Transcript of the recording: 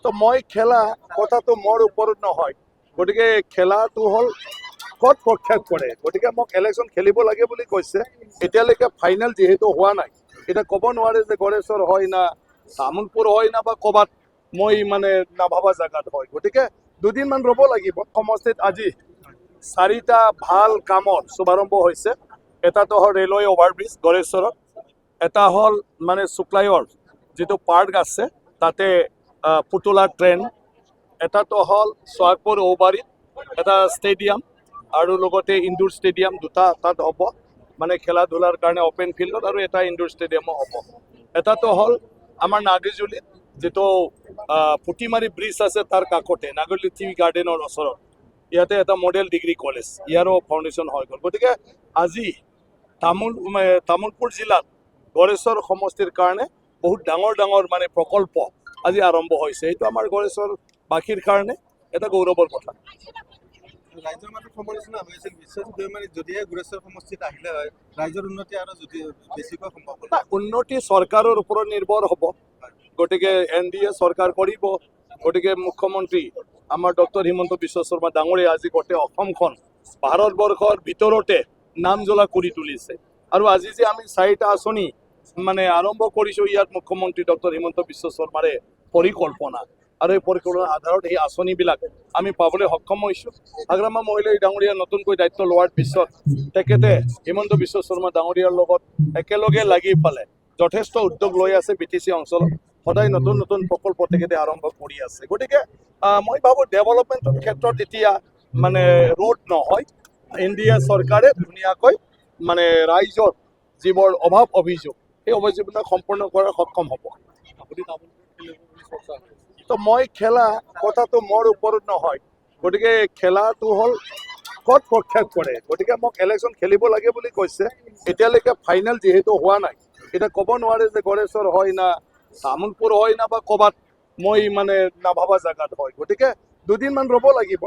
তো মই খেলা কথাটো মোৰ ওপৰত নহয়, গতিকে খেলাটো হ'ল ক'ত প্ৰখ্যাত কৰে, গতিকে মোক ইলেকশ্যন খেলিব লাগে বুলি কৈছে। এতিয়ালৈকে ফাইনেল যিহেতু হোৱা নাই, এতিয়া ক'ব নোৱাৰে যে গড়েশ্বৰ হয় না তামোলপুৰ হয় না বা ক'ৰবাত মই মানে নাভাবা জেগাত হয়। গতিকে দুদিনমান ৰ'ব লাগিব। সমষ্টিত আজি 4টা ভাল কামৰ শুভাৰম্ভ হৈছে। এটাটো হ'ল ৰেলৱে অভাৰব্ৰিজ গড়েশ্বৰত, এটা হ'ল মানে শুক্লায়ৰ যিটো পাৰ্ক আছে তাতে পুতলা ট্ৰেইন, এটাটো হ'ল সোৱাগপুৰ ঔবাৰীত এটা ষ্টেডিয়াম আৰু লগতে ইনডোৰ ষ্টেডিয়াম দুটা তাত হ'ব, মানে খেলা ধূলাৰ কাৰণে অ'পেন ফিল্ডত, আৰু এটা ইনডোৰ ষ্টেডিয়ামো হ'ব। এটাটো হ'ল আমাৰ নাগিজুলিত যিটো পুটিমাৰী ব্ৰিজ আছে তাৰ কাষতে নাগজুলি টি গাৰ্ডেনৰ ওচৰত, ইয়াতে এটা মডেল ডিগ্ৰী কলেজ, ইয়াৰো ফাউণ্ডেশ্যন হৈ গ'ল। গতিকে আজি তামোলপুৰ জিলাত গড়েশ্বৰ সমষ্টিৰ কাৰণে বহুত ডাঙৰ ডাঙৰ মানে প্ৰকল্প আজি আৰম্ভ হৈছে। এইটো আমাৰ গড়েশ্বৰবাসীৰ কাৰণে এটা গৌৰৱৰ কথা। ৰাইজৰ মাজত সমালোচনা হৈ আছিল বিশ্বজিৎ মানে যদিহে গড়েশ্বৰ সমষ্টিত আহিলে হয় ৰাইজৰ উন্নতি আৰু যদি বেছিকৈ সম্ভৱ হ'ল। উন্নতি চৰকাৰৰ ওপৰত নিৰ্ভৰ হ'ব, গতিকে NDA চৰকাৰ কৰিব। গতিকে মুখ্যমন্ত্ৰী আমাৰ ডক্টৰ হিমন্ত বিশ্ব শৰ্মা ডাঙৰীয়া আজি গোটেই অসমখন ভাৰতবৰ্ষৰ ভিতৰতে নামজ্বলা কৰি তুলিছে। আৰু আজি যে আমি 4টা আঁচনি মানে আৰম্ভ কৰিছোঁ, ইয়াত মুখ্যমন্ত্ৰী ডক্টৰ হিমন্ত বিশ্ব শৰ্মাৰে পৰিকল্পনা, আৰু এই পৰিকল্পনাৰ আধাৰত এই আঁচনিবিলাক আমি পাবলৈ সক্ষম হৈছোঁ। হাগ্ৰামা মহিলাই ডাঙৰীয়া নতুনকৈ দায়িত্ব লোৱাৰ পিছত তেখেতে হিমন্ত বিশ্ব শৰ্মা ডাঙৰীয়াৰ লগত একেলগে লাগি পেলে যথেষ্ট উদ্যোগ লৈ আছে। BTC অঞ্চলত সদায় নতুন নতুন প্ৰকল্প তেখেতে আৰম্ভ কৰি আছে। গতিকে মই ভাবোঁ ডেভেলপমেণ্টৰ ক্ষেত্ৰত এতিয়া মানে ৰোড নহয়, NDA চৰকাৰে ধুনীয়াকৈ মানে ৰাইজৰ যিবোৰ অভাৱ অভিযোগ সেই অভিযোগবিলাক সম্পূৰ্ণ কৰাৰ সক্ষম হ'ব। তো মই খেলা কথাটো মোৰ ওপৰত নহয়, গতিকে খেলাটো হ'ল ক'ত প্ৰখ্যাত কৰে, গতিকে মোক ইলেকশ্যন খেলিব লাগে বুলি কৈছে। এতিয়ালৈকে ফাইনেল যিহেতু হোৱা নাই, এতিয়া ক'ব নোৱাৰে যে গড়েশ্বৰ হয় না তামোলপুৰ হয় না বা ক'ৰবাত মই মানে নাভাবা জেগাত হয়। গতিকে দুদিনমান ৰ'ব লাগিব।